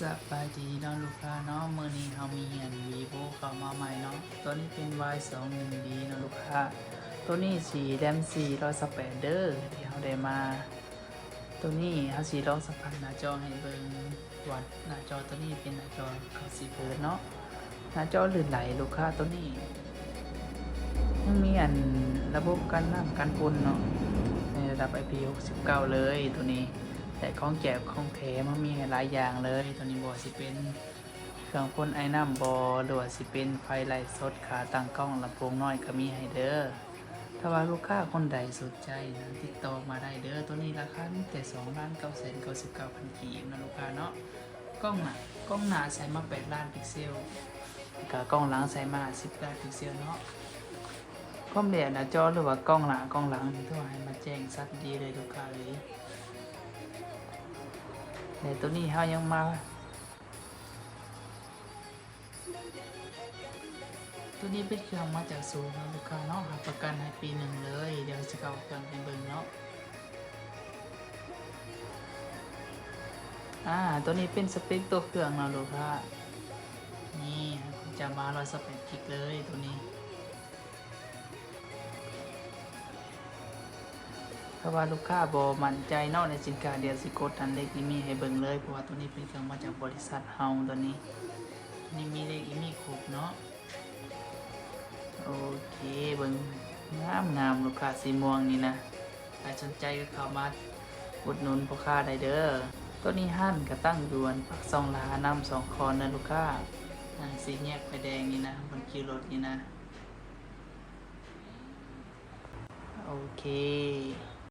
สบายดีเนาะลูกค้าเนาะมื้อนี้เฮามีอัน Vivo เข้ามาใหม่เนาะตัวนี้เป็น Y21D เนาะลูกค้าตัวนี้สีแรม428เด้อที่เฮาได้มาตัวนี้เฮาสิลองสัมผัสหน้าจอให้เบิ่งว่าหน้าจอตัวนี้เป็นหน้าจอ90เฮิรตซ์เนาะหน้าจอลื่นไหลลูกค้าตัวนี้ยังมีอันระบบกันน้ำกันฝุ่นเนาะในระดับ IP69 เลยตัวนี้แต่ของแจกของแถมมันมีหลายอย่างเลยตัวนี้บ่สิเป็นเครื่องพ่นไอ้น้ำบ่หรือว่าสิเป็นไฟไลท์สดขาตั้งกล้องลำโพงน้อยก็มีให้เด้อถ้าว่าลูกค้าคนใดสนใจนะติดต่อมาได้เด้อตัวนี้ราคาแต่2,999,000 กีบนะลูกค้าเนาะกล้องหน้าใส่มา8ล้านพิกเซลกับกล้องหลังใส่มา10ล้านพิกเซลเนาะความละเอียดหน้าจอหรือว่ากล้องหน้ากล้องหลังนี่ตัวให้มาแจ้งชัดดีเลยลูกค้าเลยแต่ตัวนี้เฮายังมาตัวนี้เป็นเครื่องมาจากศูนย์นะลูกค้าเนาะรับประกันให้ปีหนึ่งเลยเดี๋ยวจะเข้าเครื่องไปเบิ่งเนาะตัวนี้เป็นสเปคตัวเครื่องนะลูกค้านี่จะมา128กิกเลยตัวนี้ถ้าว่าลูกค้าบ่มั่นใจเนาะในสินค้าเดี๋ยวสิกดอันเลขนี้มีให้เบิ่งเลยเพราะว่าตัวนี้เป็นเครื่องมาจากบริษัทเฮาตัวนี้นี่มีเลขอีมีครบเนาะโอเคเบิ่งงามลูกค้าสีม่วงนี่นะใครสนใจก็เข้ามาอุดหนุนพ่อค้าได้เด้อตัวนี้หั่นก็ตั้งด่วนปักซองลานำ2คอนนะลูกค้านั่นสีแยกไฟแดงนี่นะบนคิวรถนี่นะโอเค